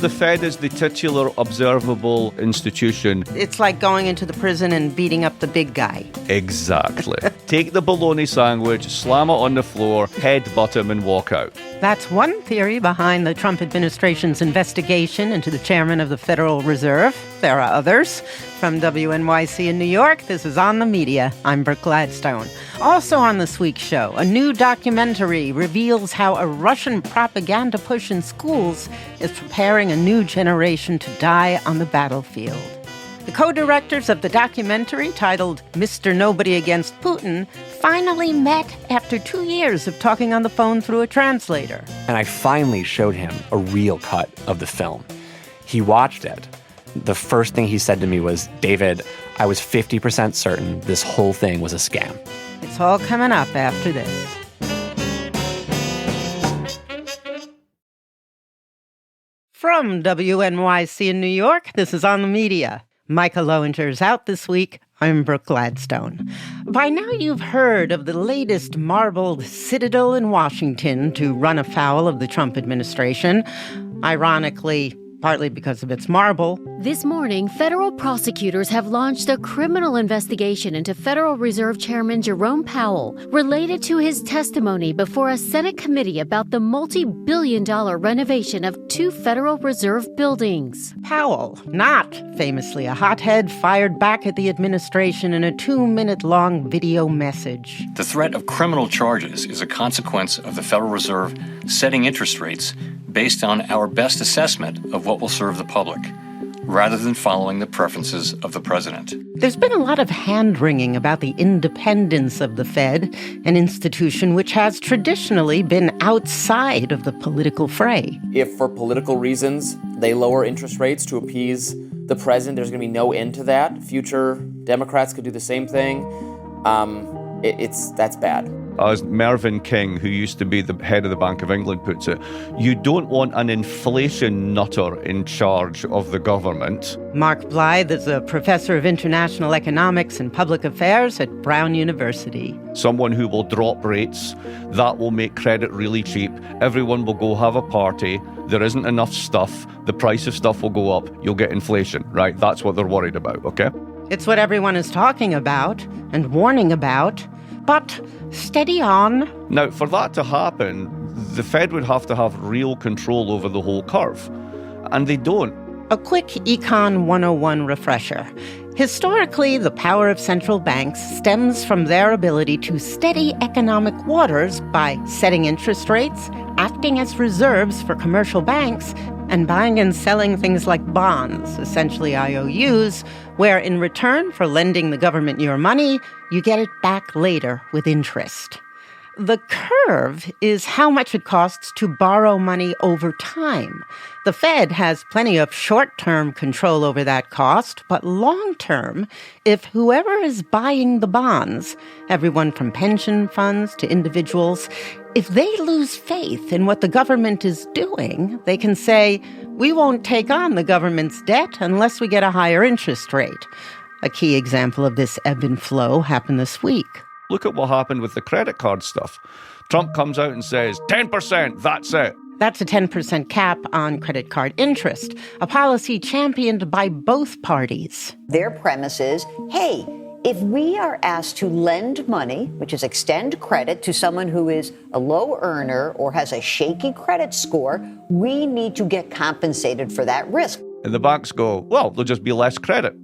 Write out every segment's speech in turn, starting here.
The Fed is the titular observable institution. It's like going into the prison and beating up the big guy. Exactly. Take the bologna sandwich, slam it on the floor, headbutt him, and walk out. That's one theory behind the Trump administration's investigation into the chairman of the Federal Reserve. There are others. From WNYC in New York, this is On the Media. I'm Brooke Gladstone. Also on this week's show, a new documentary reveals how a Russian propaganda push in schools is preparing a new generation to die on the battlefield. The co-directors of the documentary, titled Mr. Nobody Against Putin, finally met after 2 years of talking on the phone through a translator. And I finally showed him a real cut of the film. He watched it. The first thing he said to me was, "David, I was 50% certain this whole thing was a scam." It's all coming up after this. From WNYC in New York, this is On the Media. Micah Lowenger's out this week. I'm Brooke Gladstone. By now you've heard of the latest marbled citadel in Washington to run afoul of the Trump administration. Ironically, partly because of its marble. This morning, federal prosecutors have launched a criminal investigation into Federal Reserve Chairman Jerome Powell related to his testimony before a Senate committee about the multi-billion-dollar renovation of 2 Federal Reserve buildings. Powell, not famously a hothead, fired back at the administration in a 2-minute-long video message. The threat of criminal charges is a consequence of the Federal Reserve setting interest rates based on our best assessment of what will serve the public, rather than following the preferences of the president. There's been a lot of hand-wringing about the independence of the Fed, an institution which has traditionally been outside of the political fray. If for political reasons they lower interest rates to appease the president, there's going to be no end to that. Future Democrats could do the same thing. That's bad. As Mervyn King, who used to be the head of the Bank of England, puts it, you don't want an inflation nutter in charge of the government. Mark Blyth is a professor of international economics and public affairs at Brown University. Someone who will drop rates, that will make credit really cheap. Everyone will go have a party. There isn't enough stuff. The price of stuff will go up. You'll get inflation, right? That's what they're worried about, okay? It's what everyone is talking about and warning about. But steady on. Now, for that to happen, the Fed would have to have real control over the whole curve. And they don't. A quick Econ 101 refresher. Historically, the power of central banks stems from their ability to steady economic waters by setting interest rates, acting as reserves for commercial banks, and buying and selling things like bonds, essentially IOUs, where in return for lending the government your money, you get it back later with interest. The curve is how much it costs to borrow money over time. The Fed has plenty of short-term control over that cost, but long-term, if whoever is buying the bonds, everyone from pension funds to individuals, if they lose faith in what the government is doing, they can say, we won't take on the government's debt unless we get a higher interest rate. A key example of this ebb and flow happened this week. Look at what happened with the credit card stuff. Trump comes out and says, 10%, that's it. That's a 10% cap on credit card interest, a policy championed by both parties. Their premise is, hey, if we are asked to lend money, which is extend credit to someone who is a low earner or has a shaky credit score, we need to get compensated for that risk. And the banks go, well, there'll just be less credit.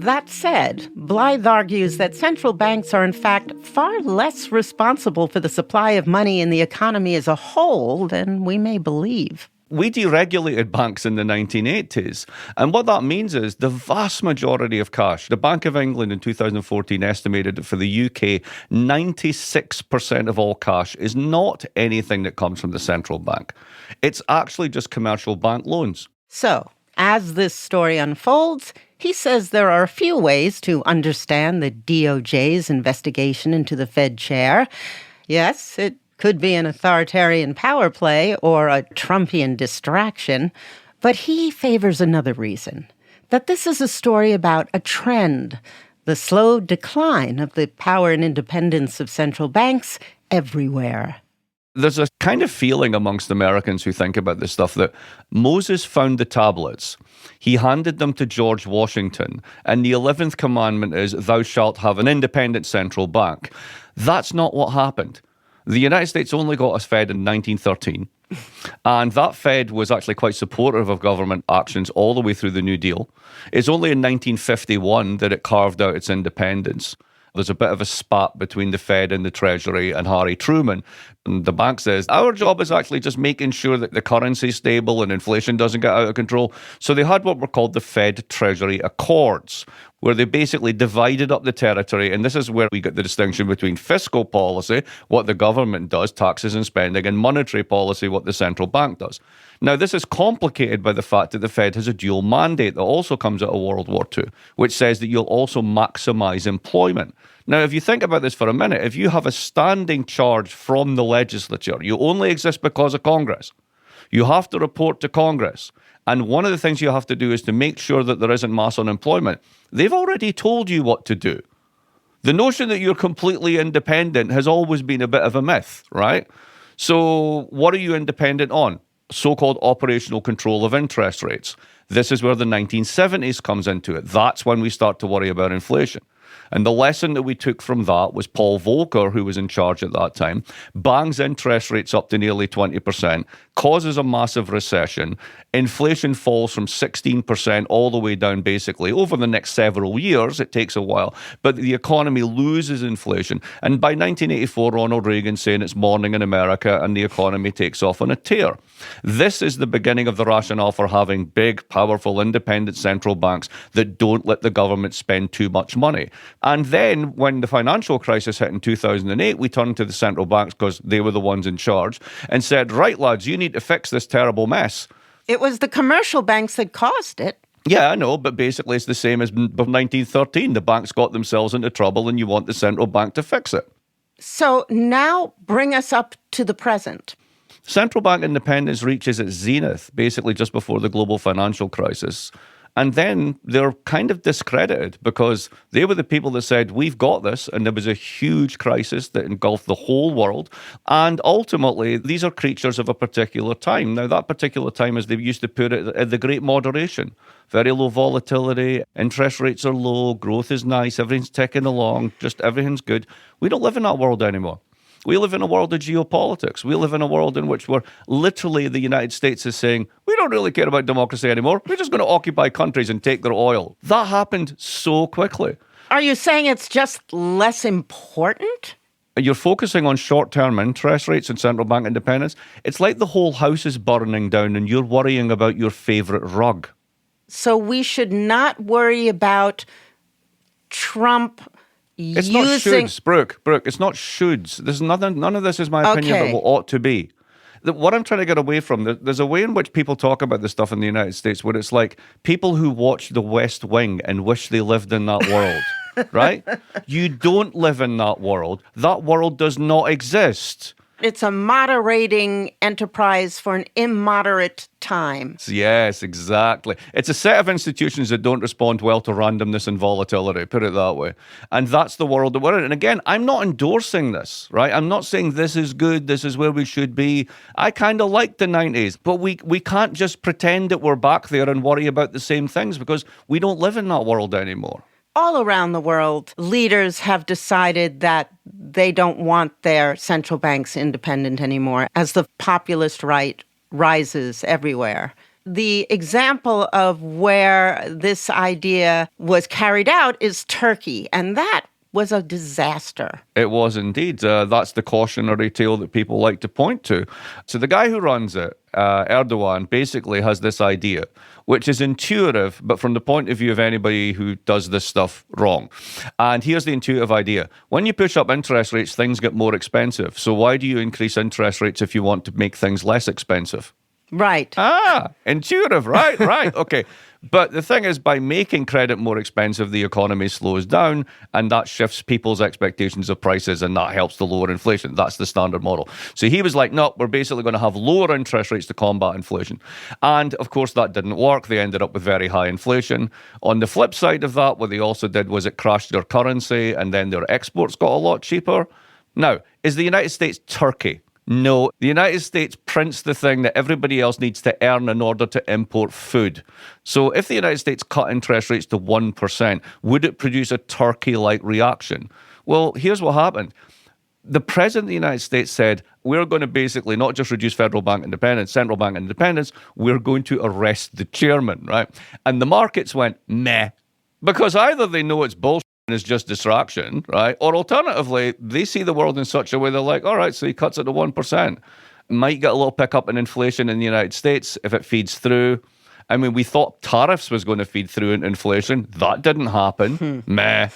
That said, Blyth argues that central banks are in fact far less responsible for the supply of money in the economy as a whole than we may believe. We deregulated banks in the 1980s. And what that means is the vast majority of cash, the Bank of England in 2014 estimated that for the UK, 96% of all cash is not anything that comes from the central bank. It's actually just commercial bank loans. So, as this story unfolds, he says there are a few ways to understand the DOJ's investigation into the Fed chair. Yes, it could be an authoritarian power play or a Trumpian distraction, but he favors another reason, that this is a story about a trend, the slow decline of the power and independence of central banks everywhere. There's a kind of feeling amongst Americans who think about this stuff that Moses found the tablets. He handed them to George Washington, and the 11th commandment is, thou shalt have an independent central bank. That's not what happened. The United States only got us Fed in 1913, and that Fed was actually quite supportive of government actions all the way through the New Deal. It's only in 1951 that it carved out its independence. There's a bit of a spat between the Fed and the Treasury and Harry Truman. And the bank says, our job is actually just making sure that the currency is stable and inflation doesn't get out of control. So they had what were called the Fed-Treasury Accords, where they basically divided up the territory. And this is where we get the distinction between fiscal policy, what the government does, taxes and spending, and monetary policy, what the central bank does. Now, this is complicated by the fact that the Fed has a dual mandate that also comes out of World War II, which says that you'll also maximize employment. Now, if you think about this for a minute, if you have a standing charge from the legislature, you only exist because of Congress. You have to report to Congress. And one of the things you have to do is to make sure that there isn't mass unemployment. They've already told you what to do. The notion that you're completely independent has always been a bit of a myth, right? So what are you independent on? So-called operational control of interest rates. This is where the 1970s comes into it. That's when we start to worry about inflation. And the lesson that we took from that was Paul Volcker, who was in charge at that time, bangs interest rates up to nearly 20%, causes a massive recession. Inflation falls from 16% all the way down basically over the next several years. It takes a while, but the economy loses inflation. And by 1984, Ronald Reagan's saying it's morning in America and the economy takes off on a tear. This is the beginning of the rationale for having big, powerful, independent central banks that don't let the government spend too much money. And then when the financial crisis hit in 2008, we turned to the central banks because they were the ones in charge and said, right, lads, you need to fix this terrible mess. It was the commercial banks that caused it. Yeah, I know, but basically it's the same as 1913. The banks got themselves into trouble and you want the central bank to fix it. So now bring us up to the present. Central bank independence reaches its zenith basically just before the global financial crisis. And then they're kind of discredited because they were the people that said, we've got this. And there was a huge crisis that engulfed the whole world. And ultimately, these are creatures of a particular time. Now, that particular time, as they used to put it, the Great Moderation. Very low volatility, interest rates are low, growth is nice, everything's ticking along, just everything's good. We don't live in that world anymore. We live in a world of geopolitics. We live in a world in which we're literally, the United States is saying, we don't really care about democracy anymore. We're just going to occupy countries and take their oil. That happened so quickly. Are you saying it's just less important? You're focusing on short-term interest rates and central bank independence. It's like the whole house is burning down and you're worrying about your favorite rug. So we should not worry about Trump It's not shoulds, Brooke. It's not shoulds. There's nothing. None of this is my opinion about what ought to be. What I'm trying to get away from, there's a way in which people talk about this stuff in the United States where it's like people who watch The West Wing and wish they lived in that world, right? You don't live in that world. That world does not exist. It's a moderating enterprise for an immoderate time. Yes, exactly. It's a set of institutions that don't respond well to randomness and volatility, put it that way. And that's the world that we're in. And again, I'm not endorsing this, right? I'm not saying this is good, this is where we should be. I kind of like the 90s, but we can't just pretend that we're back there and worry about the same things because we don't live in that world anymore. All around the world, leaders have decided that they don't want their central banks independent anymore as the populist right rises everywhere. The example of where this idea was carried out is Turkey, and that was a disaster. It was indeed. That's the cautionary tale that people like to point to. So the guy who runs it, Erdogan, basically has this idea, which is intuitive, but from the point of view of anybody who does this stuff wrong. And here's the intuitive idea. When you push up interest rates, things get more expensive. So why do you increase interest rates if you want to make things less expensive? Right. Intuitive, right, okay. But the thing is, by making credit more expensive, the economy slows down, and that shifts people's expectations of prices, and that helps to lower inflation. That's the standard model. So he was like, no, we're basically going to have lower interest rates to combat inflation. And, of course, that didn't work. They ended up with very high inflation. On the flip side of that, what they also did was it crashed their currency, and then their exports got a lot cheaper. Now, is the United States Turkey? No, the United States prints the thing that everybody else needs to earn in order to import food. So if the United States cut interest rates to 1%, would it produce a Turkey-like reaction? Well, here's what happened. The president of the United States said, we're going to basically not just reduce federal bank independence, central bank independence, we're going to arrest the chairman, right? And the markets went, meh. Because either they know it's bullshit and it's just distraction, right? Or alternatively, they see the world in such a way they're like, all right, so he cuts it to 1%. Might get a little pickup in inflation in the United States if it feeds through. I mean, we thought tariffs was going to feed through into inflation. That didn't happen. Meh.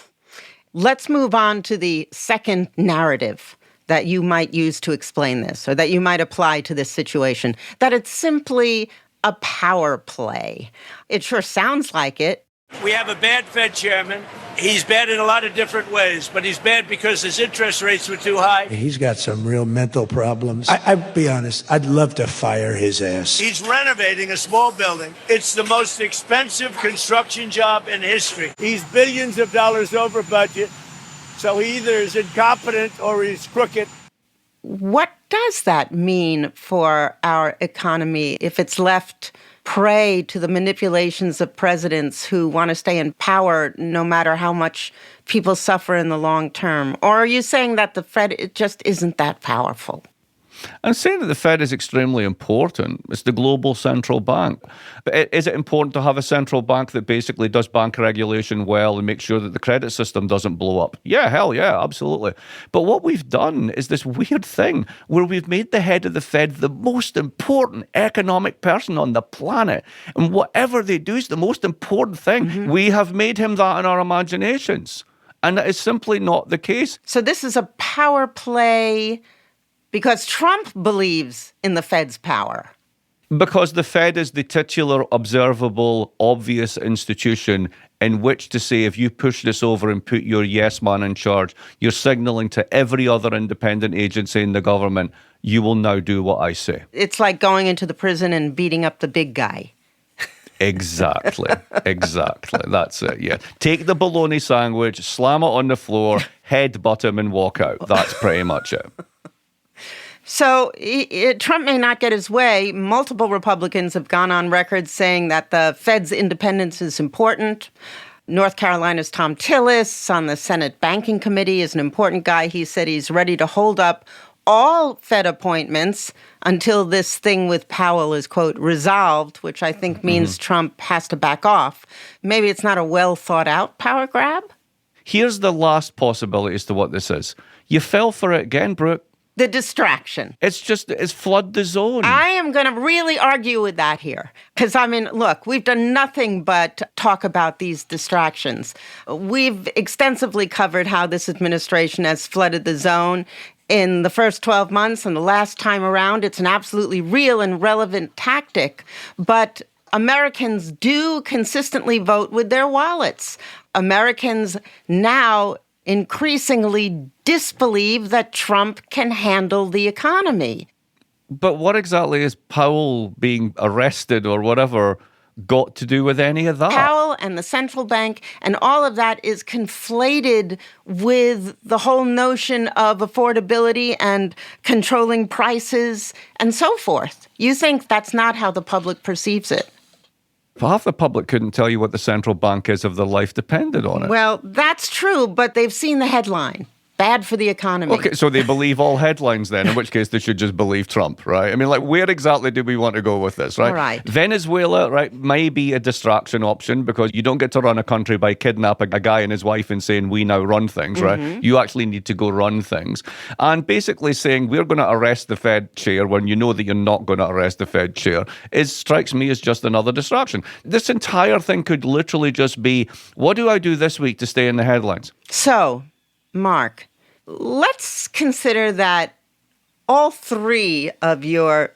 Let's move on to the second narrative that you might use to explain this, or that you might apply to this situation, that it's simply a power play. It sure sounds like it. We have a bad Fed chairman. He's bad in a lot of different ways, but he's bad because his interest rates were too high. He's got some real mental problems. I'll be honest, I'd love to fire his ass. He's renovating a small building. It's the most expensive construction job in history. He's billions of dollars over budget, so he either is incompetent or he's crooked. What does that mean for our economy if it's left prey to the manipulations of presidents who want to stay in power no matter how much people suffer in the long term? Or are you saying that the Fed it just isn't that powerful? I'm saying that the Fed is extremely important. It's the global central bank. But is it important to have a central bank that basically does bank regulation well and makes sure that the credit system doesn't blow up? Yeah, hell yeah, absolutely. But what we've done is this weird thing where we've made the head of the Fed the most important economic person on the planet. And whatever they do is the most important thing. We have made him that in our imaginations. And that is simply not the case. So this is a power play because Trump believes in the Fed's power. Because the Fed is the titular, observable, obvious institution in which to say, if you push this over and put your yes man in charge, you're signaling to every other independent agency in the government, you will now do what I say. It's like going into the prison and beating up the big guy. Exactly. That's it, yeah. Take the bologna sandwich, slam it on the floor, headbutt him and walk out. That's pretty much it. So Trump may not get his way. Multiple Republicans have gone on record saying that the Fed's independence is important. North Carolina's Tom Tillis on the Senate Banking Committee is an important guy. He said he's ready to hold up all Fed appointments until this thing with Powell is, quote, resolved, which I think means Trump has to back off. Maybe it's not a well-thought-out power grab? Here's the last possibility as to what this is. You fell for it again, Brooke. The distraction. It's flood the zone. I am going to really argue with that here. Because, I mean, look, we've done nothing but talk about these distractions. We've extensively covered how this administration has flooded the zone in the first 12 months. And the last time around, it's an absolutely real and relevant tactic. But Americans do consistently vote with their wallets. Americans now increasingly disbelieve that Trump can handle the economy. But what exactly is Powell being arrested or whatever got to do with any of that? Powell and the central bank and all of that is conflated with the whole notion of affordability and controlling prices and so forth. You think that's not how the public perceives it? Half the public couldn't tell you what the central bank is if their life depended on it. Well, that's true, but they've seen the headline. Bad for the economy. Okay, so they believe all headlines then, in which case they should just believe Trump, right? I mean, like, where exactly do we want to go with this, right? All right. Venezuela, right, may be a distraction option because you don't get to run a country by kidnapping a guy and his wife and saying, we now run things, right? You actually need to go run things. And basically saying, we're going to arrest the Fed chair when you know that you're not going to arrest the Fed chair, strikes me as just another distraction. This entire thing could literally just be, what do I do this week to stay in the headlines? So, Mark, let's consider that all three of your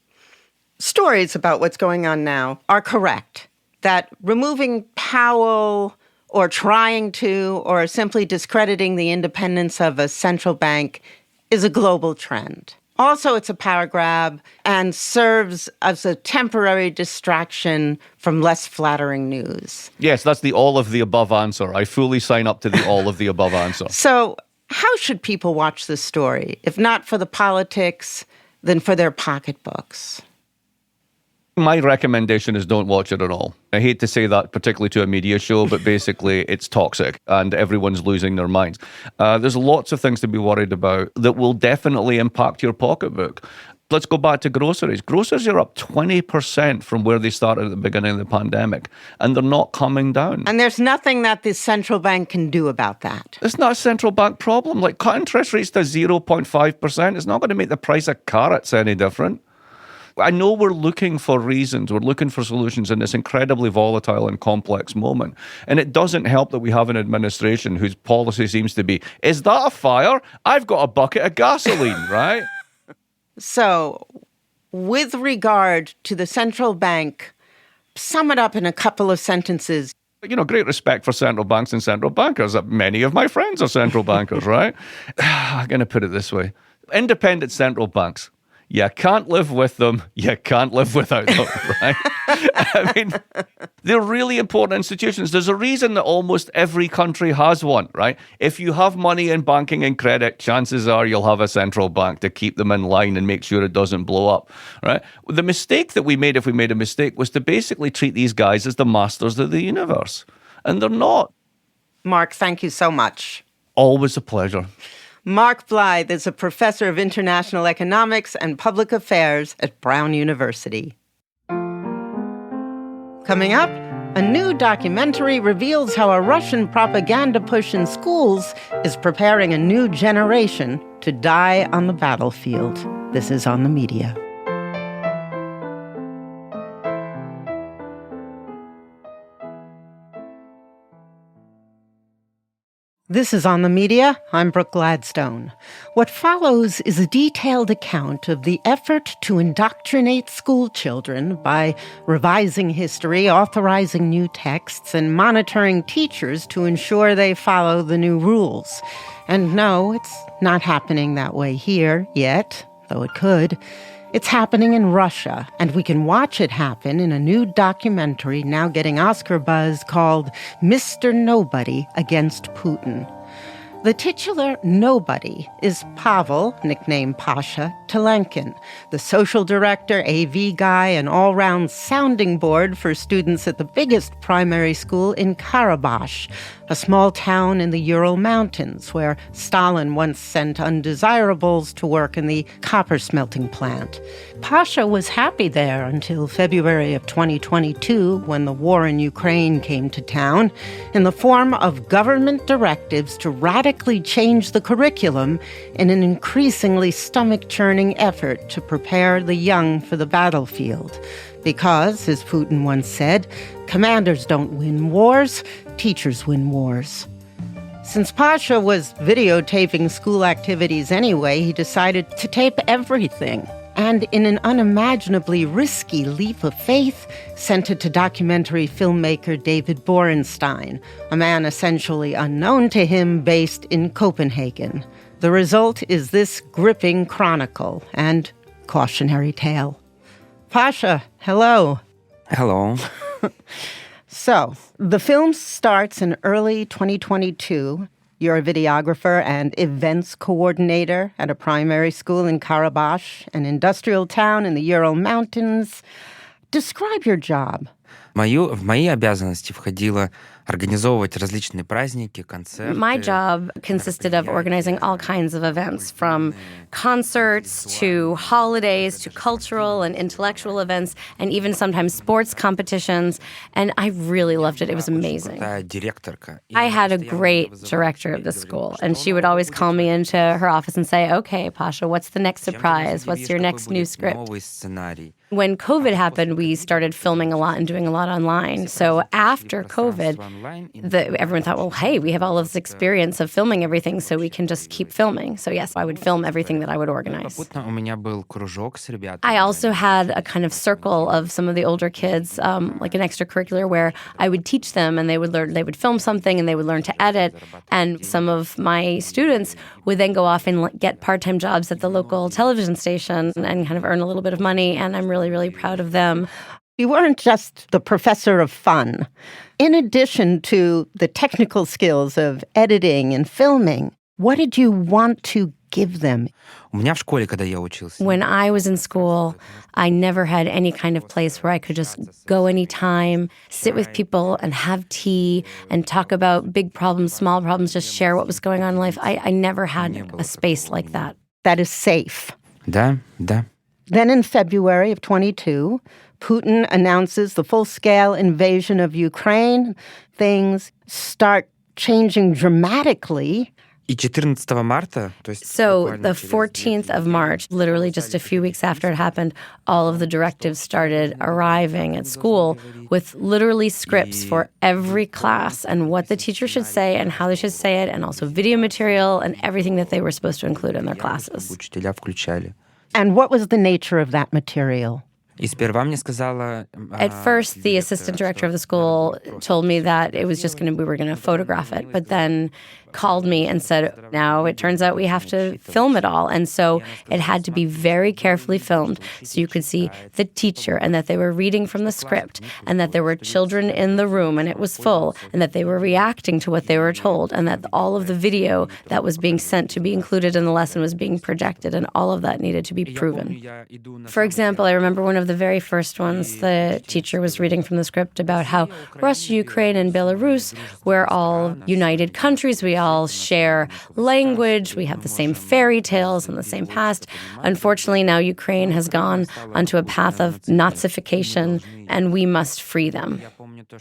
stories about what's going on now are correct. That removing Powell or trying to or simply discrediting the independence of a central bank is a global trend. Also, it's a power grab and serves as a temporary distraction from less flattering news. Yes, that's the all of the above answer. I fully sign up to the all of the above answer. So how should people watch this story? If not for the politics, than for their pocketbooks. My recommendation is don't watch it at all. I hate to say that, particularly to a media show, but basically it's toxic and everyone's losing their minds. There's lots of things to be worried about that will definitely impact your pocketbook. Let's go back to groceries. Groceries are up 20% from where they started at the beginning of the pandemic, and they're not coming down. And there's nothing that the central bank can do about that. It's not a central bank problem. Like, cut interest rates to 0.5%. It's not going to make the price of carrots any different. I know we're looking for reasons, we're looking for solutions in this incredibly volatile and complex moment. And it doesn't help that we have an administration whose policy seems to be, is that a fire? I've got a bucket of gasoline, right? So, with regard to the central bank, sum it up in a couple of sentences. You know, great respect for central banks and central bankers. Many of my friends are central bankers, right? I'm going to put it this way. Independent central banks. You can't live with them. You can't live without them, right? I mean, they're really important institutions. There's a reason that almost every country has one, right? If you have money in banking and credit, chances are you'll have a central bank to keep them in line and make sure it doesn't blow up, right? The mistake that we made, if we made a mistake, was to basically treat these guys as the masters of the universe. And they're not. Mark, thank you so much. Always a pleasure. Mark Blyth is a professor of international economics and public affairs at Brown University. Coming up, a new documentary reveals how a Russian propaganda push in schools is preparing a new generation to die on the battlefield. This is On the Media. This is On the Media. I'm Brooke Gladstone. What follows is a detailed account of the effort to indoctrinate schoolchildren by revising history, authorizing new texts, and monitoring teachers to ensure they follow the new rules. And no, it's not happening that way here yet, though it could. It's happening in Russia, and we can watch it happen in a new documentary now getting Oscar buzz called Mr. Nobody Against Putin. The titular nobody is Pavel, nicknamed Pasha Talankin, the social director, AV guy, and all-round sounding board for students at the biggest primary school in Karabakh, a small town in the Ural Mountains where Stalin once sent undesirables to work in the copper smelting plant. Pasha was happy there until February of 2022 when the war in Ukraine came to town in the form of government directives to radically change the curriculum in an increasingly stomach-churning effort to prepare the young for the battlefield. Because, as Putin once said, commanders don't win wars, teachers win wars. Since Pasha was videotaping school activities anyway, he decided to tape everything. And in an unimaginably risky leap of faith, sent it to documentary filmmaker David Borenstein, a man essentially unknown to him based in Copenhagen. The result is this gripping chronicle and cautionary tale. Pasha, hello. Hello. So, the film starts in early 2022. You're a videographer and events coordinator at a primary school in Karabakh, an industrial town in the Ural Mountains. Describe your job. В мои обязанности входило организовывать различные праздники, концерты. My job consisted of organizing all kinds of events, from concerts to holidays to cultural and intellectual events, and even sometimes sports competitions. And I really loved it. It was amazing. I had a great director of the school, and she would always call me into her office and say, okay, Pasha, what's the next surprise? What's your next new script? When COVID happened, we started filming a lot and doing a lot online. So after COVID, everyone thought, well, hey, we have all of this experience of filming everything, so we can just keep filming. So yes, I would film everything that I would organize. I also had a kind of circle of some of the older kids, like an extracurricular where I would teach them and they would film something and they would learn to edit. And some of my students would then go off and get part-time jobs at the local television station and kind of earn a little bit of money. And I'm really, really proud of them. You weren't just the professor of fun. In addition to the technical skills of editing and filming, what did you want to give them? У меня в школе, когда я учился, When I was in school, I never had any kind of place where I could just go anytime, sit with people and have tea and talk about big problems, small problems, just share what was going on in life. I never had a space like that. That is safe. да. Then in February of 22, Putin announces the full-scale invasion of Ukraine. Things start changing dramatically. И 14 марта, то есть So буквально the через 14th of March, literally just a few weeks after it happened, all of the directives started arriving at school with literally scripts for every class and what the teacher should say and how they should say it, and also video material and everything that they were supposed to include in their classes. учителя включали. And what was the nature of that material? И сперва мне сказала... At first, the assistant director of the school told me that it was just we were going to photograph it, but then called me and said, now it turns out we have to film it all. And so it had to be very carefully filmed so you could see the teacher and that they were reading from the script and that there were children in the room and it was full and that they were reacting to what they were told and that all of the video that was being sent to be included in the lesson was being projected, and all of that needed to be proven. For example, I remember one of the very first ones, the teacher was reading from the script about how Russia, Ukraine, and Belarus, we're all united countries. We all share language. We have the same fairy tales and the same past. Unfortunately, now Ukraine has gone onto a path of Nazification, and we must free them.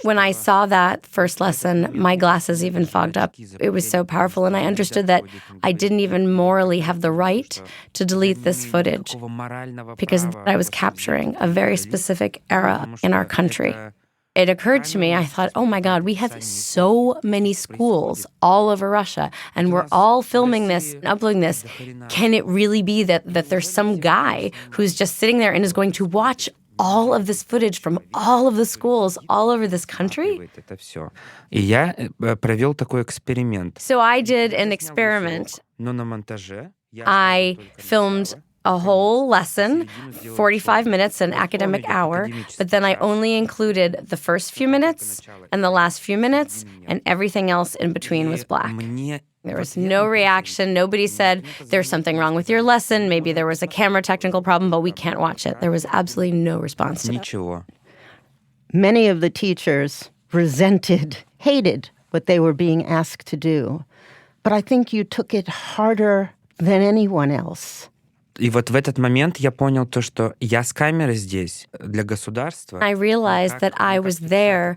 When I saw that first lesson, my glasses even fogged up. It was so powerful, and I understood that I didn't even morally have the right to delete this footage because I was capturing a very specific era in our country. It occurred to me, I thought, oh my God, we have so many schools all over Russia, and we're all filming this and uploading this. Can it really be that there's some guy who's just sitting there and is going to watch all of this footage from all of the schools all over this country? И я провел такой эксперимент. So I did an experiment. Но на монтаже I filmed a whole lesson, 45 minutes, an academic hour, but then I only included the first few minutes and the last few minutes, and everything else in between was black. There was no reaction. Nobody said, there's something wrong with your lesson. Maybe there was a camera technical problem, but we can't watch it. There was absolutely no response to that. Many of the teachers resented, hated what they were being asked to do. But I think you took it harder than anyone else. И вот в этот момент я понял то, что я с камерой здесь для государства. I realized that I was there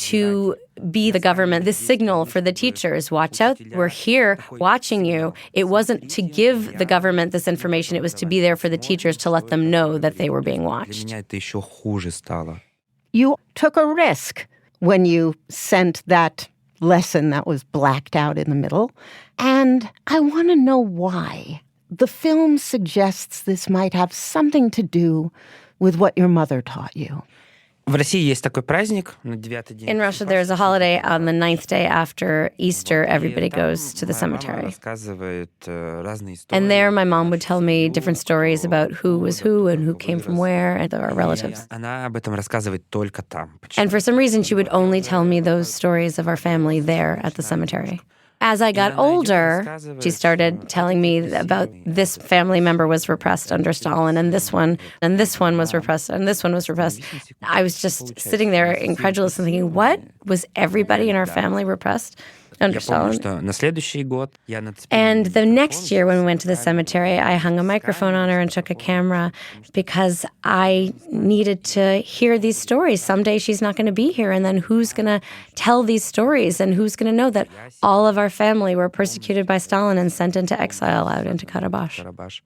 to be the government, the signal for the teachers. Watch out, we're here watching you. It wasn't to give the government this information, it was to be there for the teachers to let them know that they were being watched. Для меня это еще хуже стало. You took a risk when you sent that lesson that was blacked out in the middle, and I want to know why. The film suggests this might have something to do with what your mother taught you. В России есть такой праздник на 9-й день. In Russia, there's a holiday on the 9th day after Easter. Everybody goes to the cemetery. Рассказывает разные истории. And there, my mom would tell me different stories about who was who and who came from where and our relatives. Она об этом рассказывает только там. And for some reason, she would only tell me those stories of our family there at the cemetery. As I got older, she started telling me about this family member was repressed under Stalin, and this one was repressed, and this one was repressed. I was just sitting there incredulous and thinking, what? Was everybody in our family repressed under Stalin? And the next year when we went to the cemetery, I hung a microphone on her and took a camera because I needed to hear these stories. Someday she's not going to be here, and then who's going to tell these stories, and who's going to know that all of our family were persecuted by Stalin and sent into exile out into Karabakh.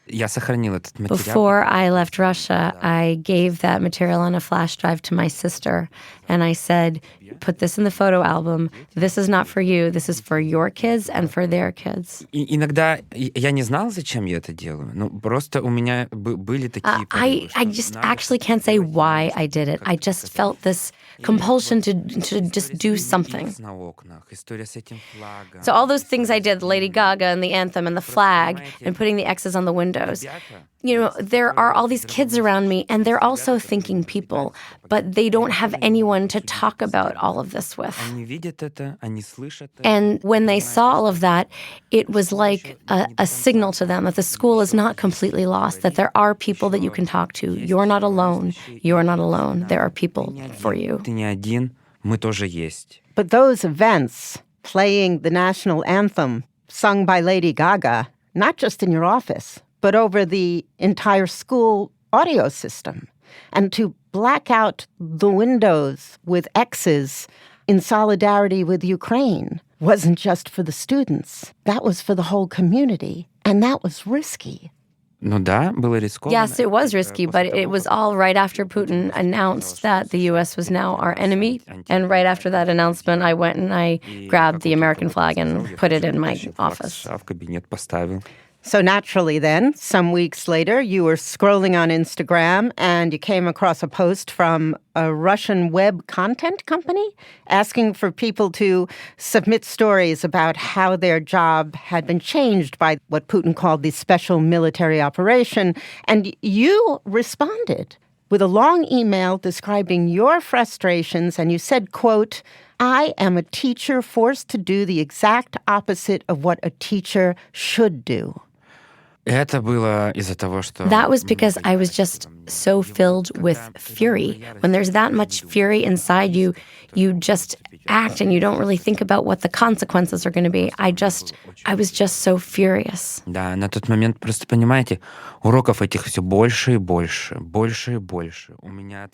Я сохранил этот материал. Before I left Russia, I gave that material on a flash drive to my sister, and I said, put this in the photo album. This is not for you. This is for your kids and for their kids. Иногда я не знал, зачем я это делаю. Ну, просто у меня были такие порывы. I just actually can't say why I did it. I just felt this compulsion to just do something. So all those things I did, Lady Gaga and the anthem and the flag and putting the X's on the windows. You know, there are all these kids around me, and they're also thinking people, but they don't have anyone to talk about about all of this with. And when they saw all of that, it was like a signal to them that the school is not completely lost, that there are people that you can talk to. You're not alone. You're not alone. There are people for you. But those events, playing the national anthem sung by Lady Gaga, not just in your office, but over the entire school audio system, and to black out the windows with X's in solidarity with Ukraine wasn't just for the students. That was for the whole community, and that was risky. Yes, it was risky, but it was all right after Putin announced that the U.S. was now our enemy. And right after that announcement, I went and I grabbed the American flag and put it in my office. So naturally then, some weeks later, you were scrolling on Instagram and you came across a post from a Russian web content company asking for people to submit stories about how their job had been changed by what Putin called the special military operation. And you responded with a long email describing your frustrations, and you said, quote, "I am a teacher forced to do the exact opposite of what a teacher should do." That was because I was just so filled with fury. When there's that much fury inside you, you just act and you don't really think about what the consequences are going to be. I was just so furious. Да, на тот момент, просто понимаете, уроков этих все больше и больше, больше и больше.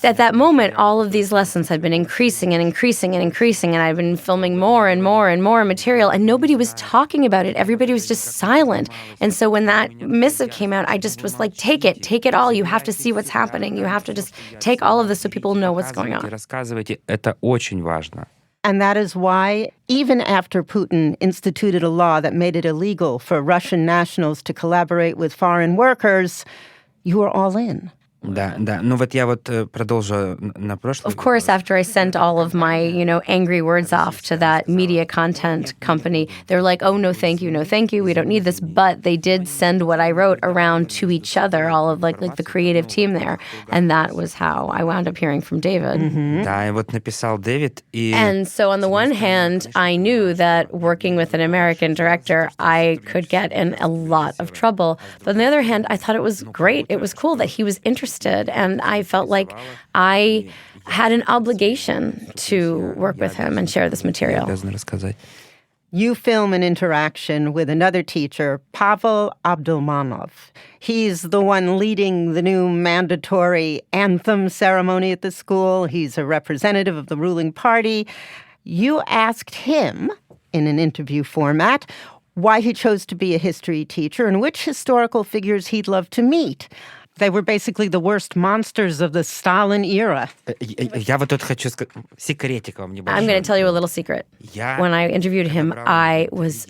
At that moment, all of these lessons had been increasing and increasing and increasing, and I'd been filming more and more and more material, and nobody was talking about it. Everybody was just silent. And so when that missive came out, I just was like, take it all. You have to see what's happening. You have to just take all of this so people know what's going on. Рассказывайте, это очень важно. And that is why, even after Putin instituted a law that made it illegal for Russian nationals to collaborate with foreign workers, you were all in. Да. Ну вот я продолжу на прошлый. Of course, after I sent all of my, angry words off to that media content company, they were like, oh, no, thank you, we don't need this. But they did send what I wrote around to each other, all of like the creative team there. And that was how I wound up hearing from David. Mm-hmm. Да, и вот написал Дэвид. And so on the one hand, I knew that working with an American director, I could get in a lot of trouble. But on the other hand, I thought it was great. It was cool that he was interested. And I felt like I had an obligation to work with him and share this material. You film an interaction with another teacher, Pavel Abdulmanov. He's the one leading the new mandatory anthem ceremony at the school. He's a representative of the ruling party. You asked him, in an interview format, why he chose to be a history teacher and which historical figures he'd love to meet. They were basically the worst monsters of the Stalin era. Я вот тут хочу сказать, секретик вам небольшой. I'm going to tell you a little secret. When I interviewed him, I was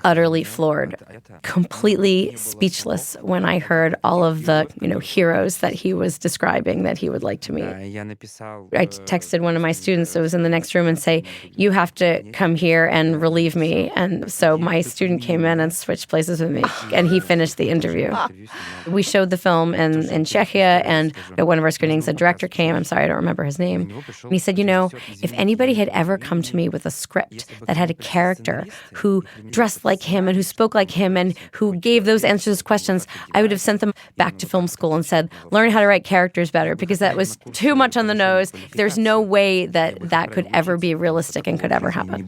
utterly floored, completely speechless when I heard all of the, heroes that he was describing that he would like to meet. I texted one of my students that was in the next room and say, you have to come here and relieve me. And so my student came in and switched places with me, and he finished the interview. We showed the film in Czechia, and at one of our screenings, a director came. I'm sorry, I don't remember his name. And he said, if anybody had ever come to me with a script that had a character who dressed like him and who spoke like him and who gave those answers to questions, I would have sent them back to film school and said, learn how to write characters better, because that was too much on the nose. There's no way that could ever be realistic and could ever happen.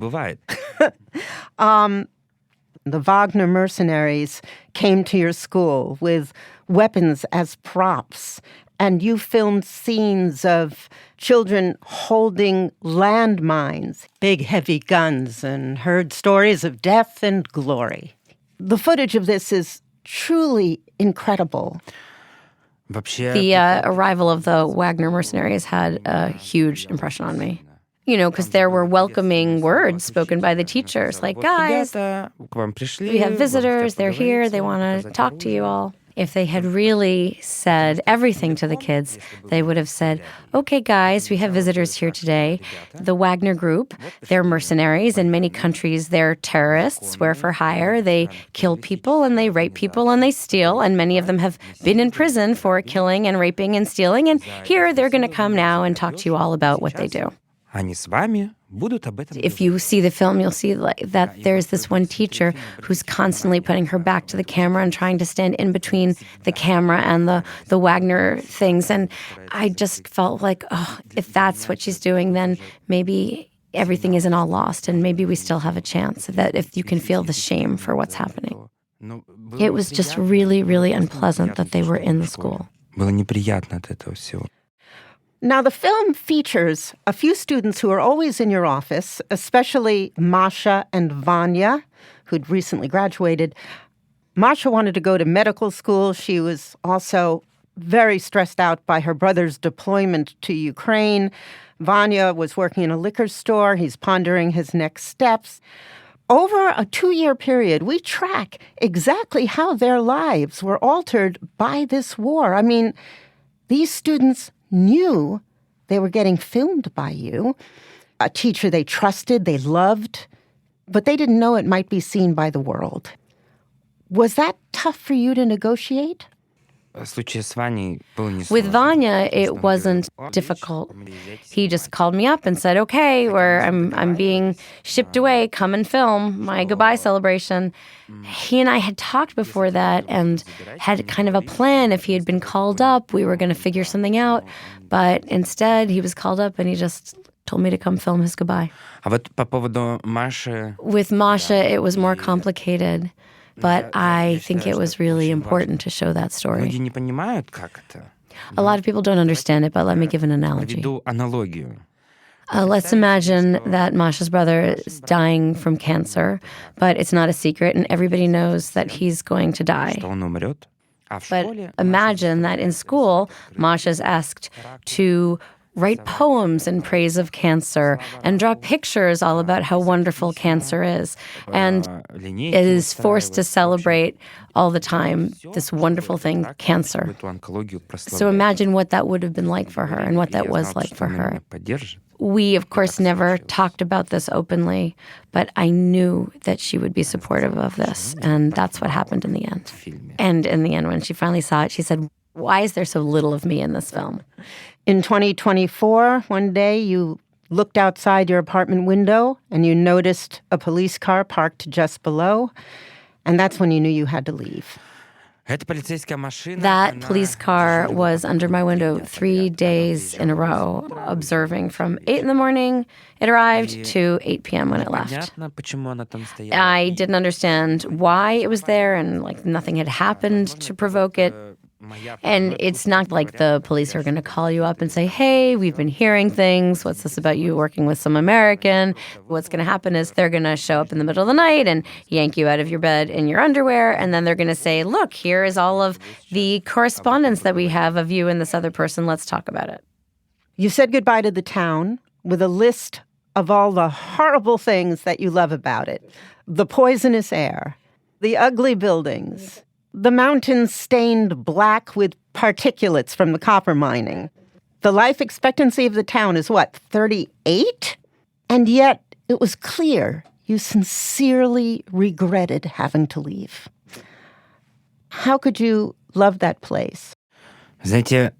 The Wagner mercenaries came to your school with weapons as props, and you filmed scenes of children holding landmines, big heavy guns, and heard stories of death and glory. The footage of this is truly incredible. The arrival of the Wagner mercenaries had a huge impression on me. Because there were welcoming words spoken by the teachers, like, guys, we have visitors, they're here, they want to talk to you all. If they had really said everything to the kids, they would have said, okay, guys, we have visitors here today. The Wagner Group, they're mercenaries. In many countries, they're terrorists, swear for hire. They kill people and they rape people and they steal. And many of them have been in prison for killing and raping and stealing. And here they're going to come now and talk to you all about what they do. Они с вами будут об этом If you see the film, you'll see that there's this one teacher who's constantly putting her back to the camera and trying to stand in between the camera and the Wagner things. And I just felt like, oh, if that's what she's doing, then maybe everything isn't all lost, and maybe we still have a chance, that if you can feel the shame for what's happening. It was just really, really unpleasant that they were in the school. Было неприятно от этого всего. Now, the film features a few students who are always in your office, especially Masha and Vanya, who'd recently graduated. Masha wanted to go to medical school. She was also very stressed out by her brother's deployment to Ukraine. Vanya was working in a liquor store. He's pondering his next steps. Over a 2-year period, we track exactly how their lives were altered by this war. I mean, these students knew they were getting filmed by you, a teacher they trusted, they loved, but they didn't know it might be seen by the world. Was that tough for you to negotiate? В случае с Ваней было не With сложно. Vanya, it wasn't difficult. He just called me up and said, okay, I'm being shipped away, come and film my goodbye celebration. He and I had talked before that and had kind of a plan. If he had been called up, we were going to figure something out. But instead, he was called up and he just told me to come film his goodbye. А вот по поводу Маши, With Masha, it was more complicated. But I think it was really important to show that люди story. не понимают, как это. A lot of people don't understand it, but let me give an analogy. Приведу аналогию. Let's imagine that Masha's brother is dying from cancer, but it's not a secret, and everybody knows that he's going to die. Что он умрет. А в But школе imagine that in school, Masha's asked to write poems in praise of cancer and draw pictures all about how wonderful cancer is, and is forced to celebrate all the time this wonderful thing, cancer. эту онкологию So imagine what that would have been like for her and what that was like for her. поддержит. We, of course, never talked about this openly, but I knew that she would be supportive of this, and that's what happened in the end. And in the end, when she finally saw it, she said, why is there so little of me in this film? In 2024, one day you looked outside your apartment window and you noticed a police car parked just below, and that's when you knew you had to leave. Эта полицейская машина, That она police car was under my window 3 days in a row, observing from 8 in the morning it arrived to 8 p.m. when it left. Понятно, почему она там стояла. I didn't understand why it was there, and nothing had happened to provoke it. And it's not like the police are going to call you up and say, hey, we've been hearing things. What's this about you working with some American? What's going to happen is they're going to show up in the middle of the night and yank you out of your bed in your underwear. And then they're going to say, look, here is all of the correspondence that we have of you and this other person. Let's talk about it. You said goodbye to the town with a list of all the horrible things that you love about it. The poisonous air, the ugly buildings, the mountains stained black with particulates from the copper mining. The life expectancy of the town is what, 38? And yet it was clear you sincerely regretted having to leave. How could you love that place? Знаете,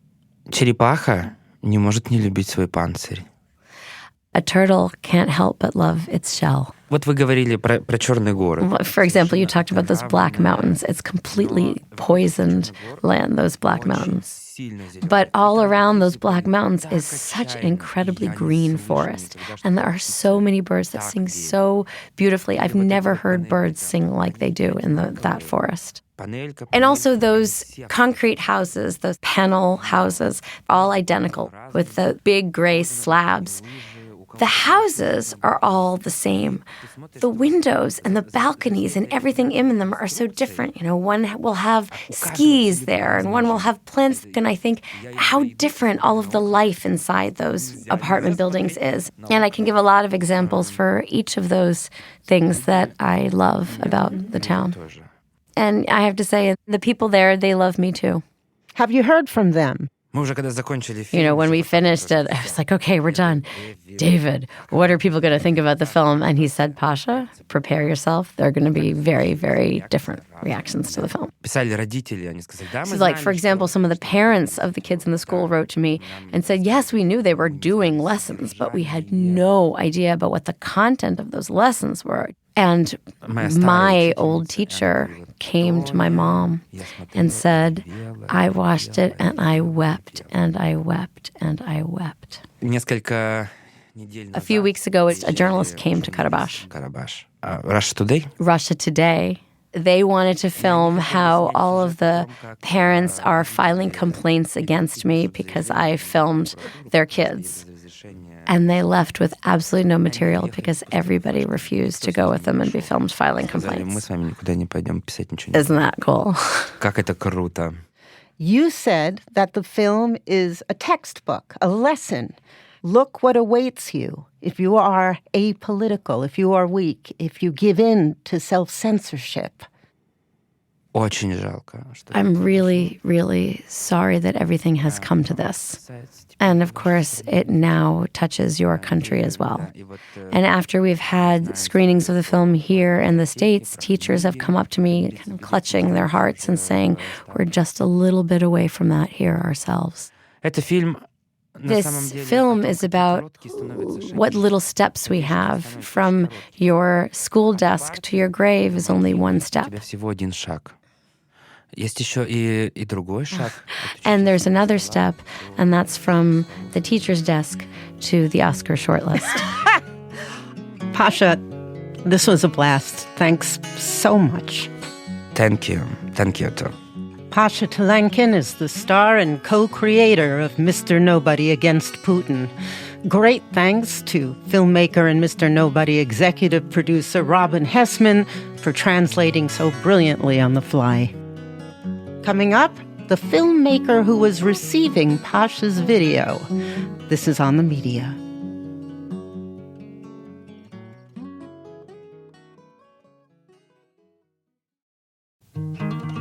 черепаха не может не любить свой панцирь. A turtle can't help but love its shell. Вот вы говорили про черный город. For example, you talked about those black mountains. It's completely poisoned land, those black mountains. But all around those black mountains is such an incredibly green forest. And there are so many birds that sing so beautifully. I've never heard birds sing like they do in that forest. And also those concrete houses, those panel houses, all identical with the big gray slabs. The houses are all the same. The windows and the balconies and everything in them are so different. You know, one will have skis there and one will have plants. And I think how different all of the life inside those apartment buildings is. And I can give a lot of examples for each of those things that I love about the town. And I have to say, the people there, they love me too. Have you heard from them? When we finished it, I was like, okay, we're done. David, what are people going to think about the film? And he said, Pasha, prepare yourself. There are going to be very, very different reactions to the film. So like, for example, some of the parents of the kids in the school wrote to me and said, yes, we knew they were doing lessons, but we had no idea about what the content of those lessons were. And my old teacher came to my mom and said, I watched it and I wept and I wept and I wept. A few weeks ago, a journalist came to Karabakh. Russia Today? Russia Today. They wanted to film how all of the parents are filing complaints against me because I filmed their kids. And they left with absolutely no material because everybody refused to go with them and be filmed filing complaints. Isn't that cool? Как это круто. You said that the film is a textbook, a lesson. Look what awaits you if you are apolitical, if you are weak, if you give in to self-censorship. Очень жалко. I'm really, really sorry that everything has come to this. And of course, it now touches your country as well. And after we've had screenings of the film here in the States, teachers have come up to me kind of clutching their hearts and saying, we're just a little bit away from that here ourselves. This film is about what little steps we have. From your school desk to your grave is only one step. And there's another step, and that's from the teacher's desk to the Oscar shortlist. Pasha, this was a blast. Thanks so much. Thank you. Thank you, too. Pasha Talankin is the star and co-creator of Mr. Nobody Against Putin. Great thanks to filmmaker and Mr. Nobody executive producer Robin Hessman for translating so brilliantly on the fly. Coming up, the filmmaker who was receiving Pasha's video. This is On the Media.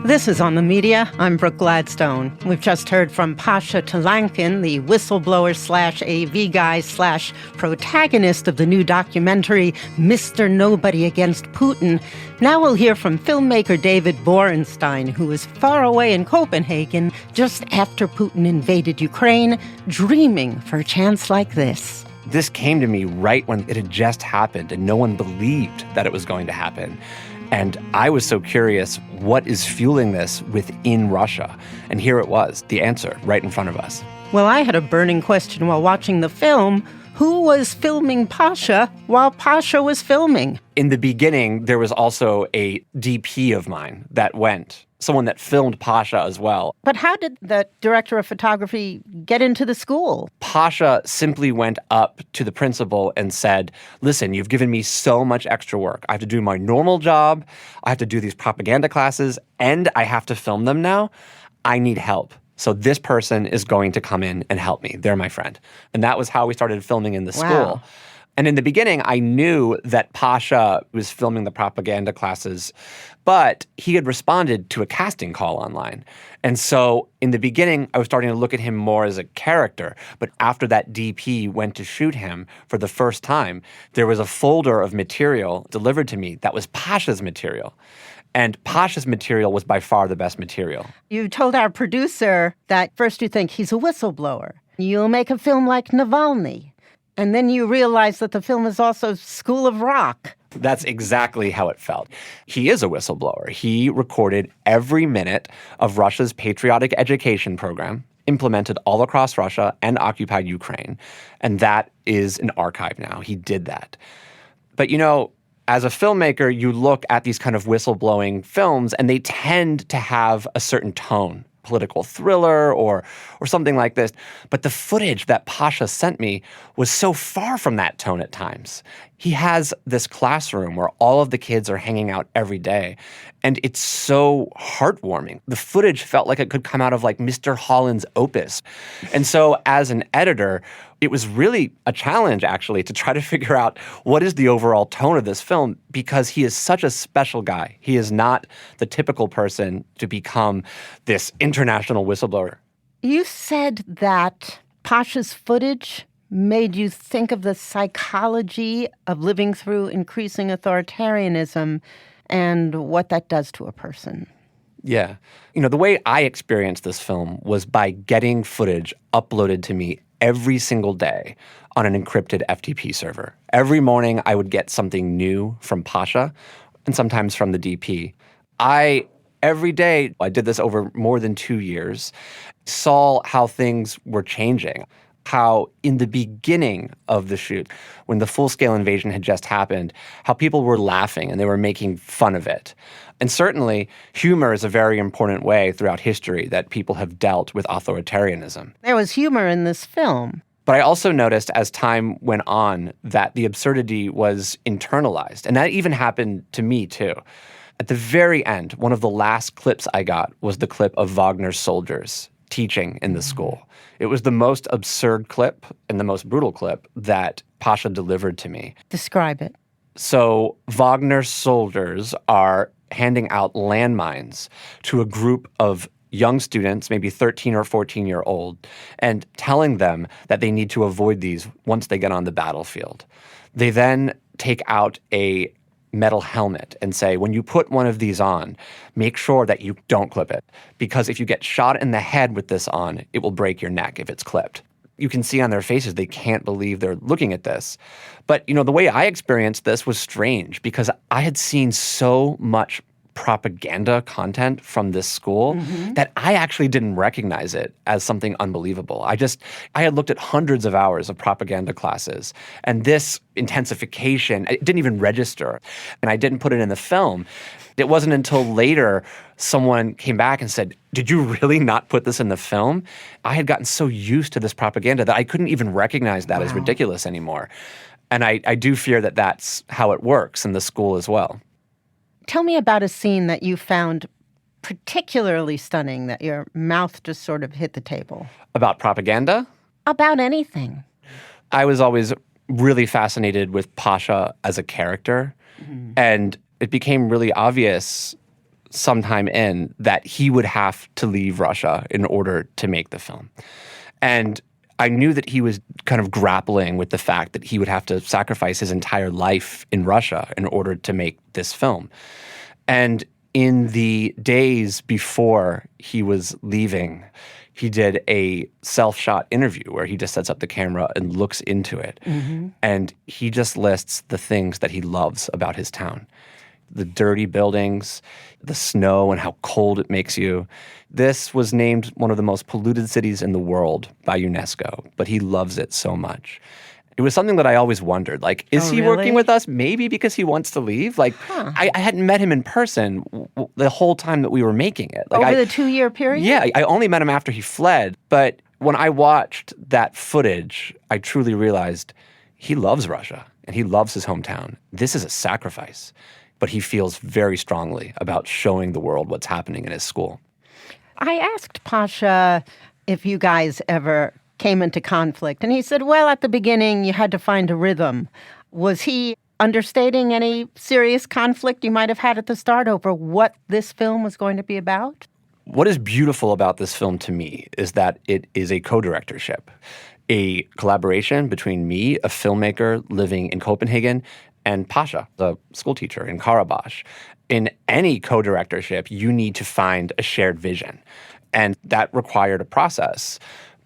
This is On the Media. I'm Brooke Gladstone. We've just heard from Pasha Talankin, the whistleblower/AV guy/protagonist of the new documentary, Mr. Nobody Against Putin. Now we'll hear from filmmaker David Borenstein, who was far away in Copenhagen just after Putin invaded Ukraine, dreaming for a chance like this. This came to me right when it had just happened, and no one believed that it was going to happen. And I was so curious, what is fueling this within Russia? And here it was, the answer right in front of us. Well, I had a burning question while watching the film. Who was filming Pasha while Pasha was filming? In the beginning, there was also a DP of mine that went, someone that filmed Pasha as well. But how did the director of photography get into the school? Pasha simply went up to the principal and said, listen, you've given me so much extra work. I have to do my normal job. I have to do these propaganda classes, and I have to film them now. I need help. So this person is going to come in and help me. They're my friend. And that was how we started filming in the school. And in the beginning, I knew that Pasha was filming the propaganda classes, but he had responded to a casting call online. And so in the beginning, I was starting to look at him more as a character. But after that DP went to shoot him for the first time, there was a folder of material delivered to me that was Pasha's material. And Pasha's material was by far the best material. You told our producer that first you think he's a whistleblower. You'll make a film like Navalny. And then you realize that the film is also School of Rock. That's exactly how it felt. He is a whistleblower. He recorded every minute of Russia's patriotic education program, implemented all across Russia and occupied Ukraine. And that is an archive now. He did that. But as a filmmaker, you look at these kind of whistleblowing films, and they tend to have a certain tone, political thriller or something like this. But the footage that Pasha sent me was so far from that tone at times. He has this classroom where all of the kids are hanging out every day, and it's so heartwarming. The footage felt like it could come out of like Mr. Holland's opus. And so as an editor, it was really a challenge, actually, to try to figure out what is the overall tone of this film, because he is such a special guy. He is not the typical person to become this international whistleblower. You said that Pasha's footage made you think of the psychology of living through increasing authoritarianism and what that does to a person. Yeah. The way I experienced this film was by getting footage uploaded to me every single day on an encrypted FTP server. Every morning I would get something new from Pasha and sometimes from the DP. Every day, I did this over more than 2 years, saw how things were changing. How in the beginning of the shoot, when the full-scale invasion had just happened, how people were laughing and they were making fun of it. And certainly, humor is a very important way throughout history that people have dealt with authoritarianism. There was humor in this film. But I also noticed as time went on that the absurdity was internalized. And that even happened to me, too. At the very end, one of the last clips I got was the clip of Wagner's soldiers teaching in the school. It was the most absurd clip and the most brutal clip that Pasha delivered to me. Describe it. So Wagner's soldiers are handing out landmines to a group of young students, maybe 13 or 14-year-old, and telling them that they need to avoid these once they get on the battlefield. They then take out a metal helmet and say, when you put one of these on, make sure that you don't clip it. Because if you get shot in the head with this on, it will break your neck if it's clipped. You can see on their faces they can't believe they're looking at this. But, the way I experienced this was strange because I had seen so much propaganda content from this school that I actually didn't recognize it as something unbelievable. I had looked at hundreds of hours of propaganda classes, and this intensification, it didn't even register, and I didn't put it in the film. It wasn't until later someone came back and said, "Did you really not put this in the film?" I had gotten so used to this propaganda that I couldn't even recognize that as ridiculous anymore. And I do fear that that's how it works in the school as well. Tell me about a scene that you found particularly stunning, that your mouth just sort of hit the table. About propaganda? About anything. I was always really fascinated with Pasha as a character, and it became really obvious sometime in that he would have to leave Russia in order to make the film. And I knew that he was kind of grappling with the fact that he would have to sacrifice his entire life in Russia in order to make this film. And in the days before he was leaving, he did a self-shot interview where he just sets up the camera and looks into it. And he just lists the things that he loves about his town. The dirty buildings, the snow and how cold it makes you. This was named one of the most polluted cities in the world by UNESCO, but he loves it so much. It was something that I always wondered, is he working with us maybe because he wants to leave? I hadn't met him in person the whole time that we were making it. Over the 2-year period? Yeah, I only met him after he fled, but when I watched that footage, I truly realized he loves Russia and he loves his hometown. This is a sacrifice. But he feels very strongly about showing the world what's happening in his school. I asked Pasha if you guys ever came into conflict, and he said, well, at the beginning, you had to find a rhythm. Was he understating any serious conflict you might have had at the start over what this film was going to be about? What is beautiful about this film to me is that it is a co-directorship, a collaboration between me, a filmmaker living in Copenhagen, and Pasha, the schoolteacher in Karabakh. In any co-directorship, you need to find a shared vision. And that required a process.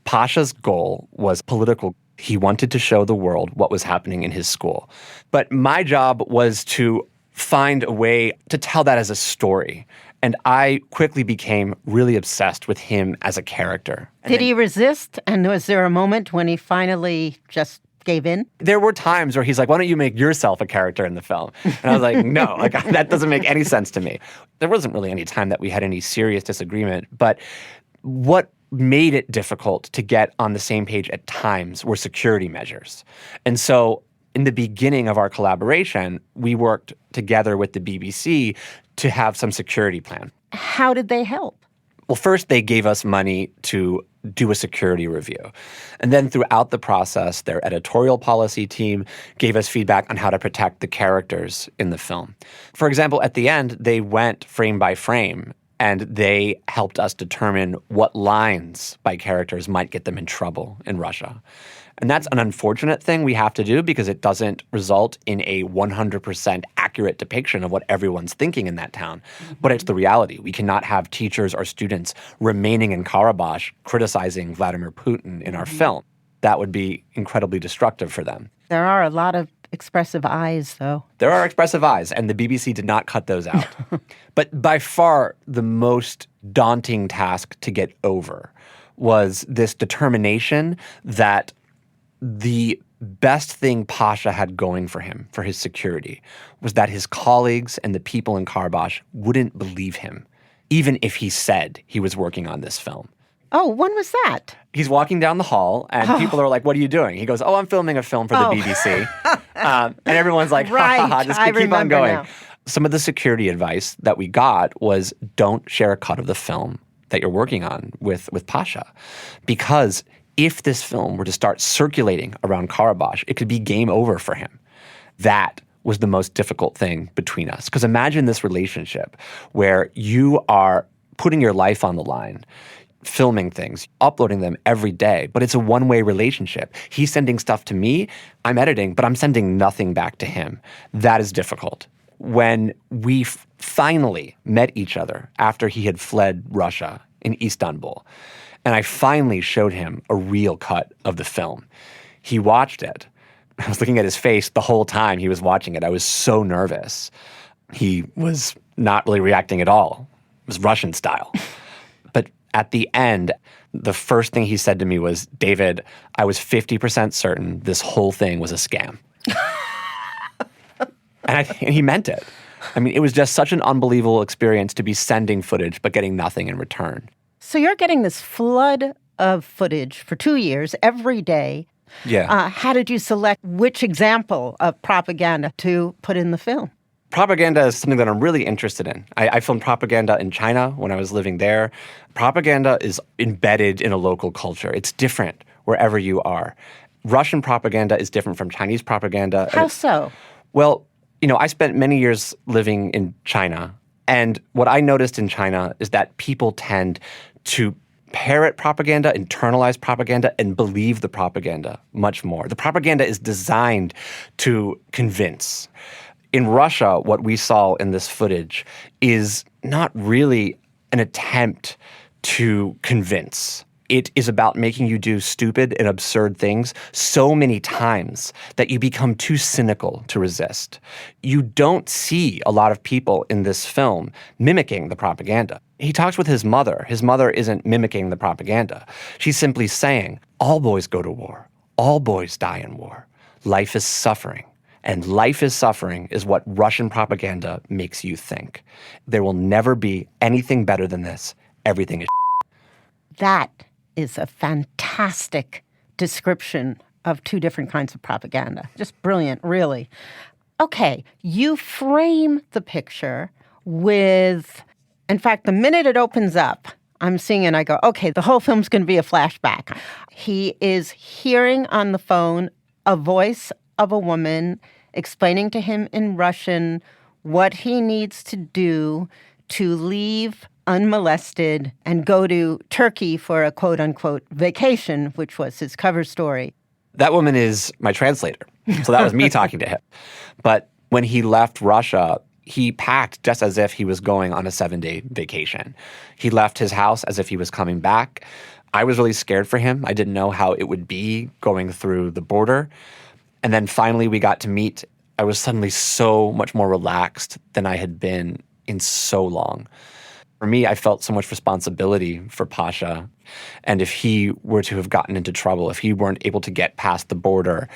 Pasha's goal was political. He wanted to show the world what was happening in his school. But my job was to find a way to tell that as a story. And I quickly became really obsessed with him as a character. Did he resist? And was there a moment when he finally just gave in? There were times where he's like, why don't you make yourself a character in the film? And I was like, no, that doesn't make any sense to me. There wasn't really any time that we had any serious disagreement. But what made it difficult to get on the same page at times were security measures. And so in the beginning of our collaboration, we worked together with the BBC to have some security plan. How did they help? Well, first, they gave us money to do a security review. And then throughout the process, their editorial policy team gave us feedback on how to protect the characters in the film. For example, at the end, they went frame by frame And they helped us determine what lines by characters might get them in trouble in Russia. And that's an unfortunate thing we have to do because it doesn't result in a 100% accurate depiction of what everyone's thinking in that town. But it's the reality. We cannot have teachers or students remaining in Karabakh criticizing Vladimir Putin in our film. That would be incredibly destructive for them. There are a lot of expressive eyes, though. There are expressive eyes, and the BBC did not cut those out. But by far the most daunting task to get over was this determination that the best thing Pasha had going for him, for his security, was that his colleagues and the people in Karabakh wouldn't believe him, even if he said he was working on this film. Oh, when was that? He's walking down the hall, and people are like, "What are you doing?" He goes, "Oh, I'm filming a film for the BBC." And everyone's like, Right, ha, ha, ha, just I keep on remember going. now. Some of the security advice that we got was don't share a cut of the film that you're working on with Pasha. Because if this film were to start circulating around Karabakh, it could be game over for him. That was the most difficult thing between us. Because imagine this relationship where you are putting your life on the line, filming things, uploading them every day, but it's a one-way relationship. He's sending stuff to me, I'm editing, but I'm sending nothing back to him. That is difficult. When we finally met each other after he had fled Russia in Istanbul, and I finally showed him a real cut of the film, he watched it. I was looking at his face the whole time he was watching it. I was so nervous. He was not really reacting at all. It was Russian style. But at the end, the first thing he said to me was, "David, I was 50% certain this whole thing was a scam." and he meant it. I mean, it was just such an unbelievable experience to be sending footage but getting nothing in return. So you're getting this flood of footage for 2 years, every day. Yeah. How did you select which example of propaganda to put in the film? Propaganda is something that I'm really interested in. I filmed propaganda in China when I was living there. Propaganda is embedded in a local culture. It's different wherever you are. Russian propaganda is different from Chinese propaganda. How so? Well, I spent many years living in China. And what I noticed in China is that people tend to parrot propaganda, internalize propaganda, and believe the propaganda much more. The propaganda is designed to convince. In Russia, what we saw in this footage is not really an attempt to convince. It is about making you do stupid and absurd things so many times that you become too cynical to resist. You don't see a lot of people in this film mimicking the propaganda. He talks with his mother. His mother isn't mimicking the propaganda. She's simply saying, all boys go to war. All boys die in war. Life is suffering. And life is suffering is what Russian propaganda makes you think. There will never be anything better than this. Everything is That is a fantastic description of two different kinds of propaganda. Just brilliant, really. Okay, you frame the picture with, in fact, the minute it opens up, I'm seeing it and I go, okay, the whole film's going to be a flashback. He is hearing on the phone a voice of a woman explaining to him in Russian what he needs to do to leave unmolested and go to Turkey for a quote-unquote vacation, which was his cover story. That woman is my translator. So that was me talking to him. But when he left Russia, he packed just as if he was going on a 7-day vacation. He left his house as if he was coming back. I was really scared for him. I didn't know how it would be going through the border. And then finally we got to meet. I was suddenly so much more relaxed than I had been in so long. For me, I felt so much responsibility for Pasha. And if he were to have gotten into trouble, if he weren't able to get past the border,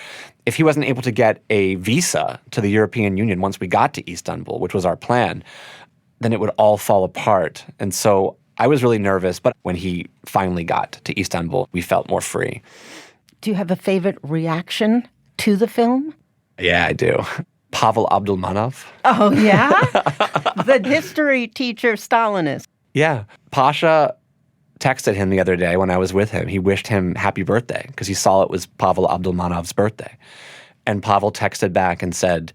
if he wasn't able to get a visa to the European Union once we got to Istanbul, which was our plan, then it would all fall apart. And so I was really nervous. But when he finally got to Istanbul, we felt more free. Do you have a favorite reaction to the film? Yeah, I do. Pavel Abdulmanov. Oh, yeah? The history teacher Stalinist. Yeah. Pasha texted him the other day when I was with him. He wished him happy birthday because he saw it was Pavel Abdulmanov's birthday. And Pavel texted back and said,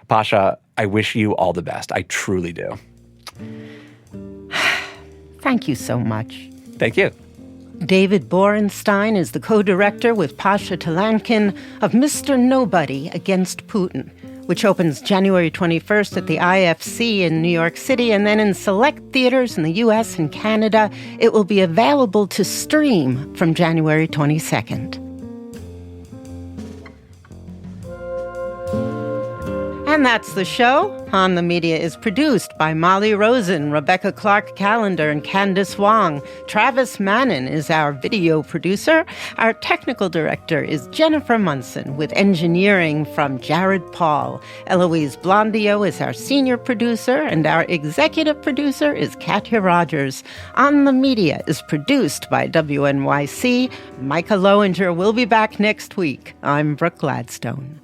"Pasha, I wish you all the best. I truly do." Thank you so much. Thank you. David Borenstein is the co-director with Pasha Talankin of Mr. Nobody Against Putin, which opens January 21st at the IFC in New York City, and then in select theaters in the U.S. and Canada. It will be available to stream from January 22nd. And that's the show. On the Media is produced by Molly Rosen, Rebecca Clark-Callender, and Candace Wong. Travis Mannon is our video producer. Our technical director is Jennifer Munson, with engineering from Jared Paul. Eloise Blondio is our senior producer, and our executive producer is Katya Rogers. On the Media is produced by WNYC. Micah Lowinger will be back next week. I'm Brooke Gladstone.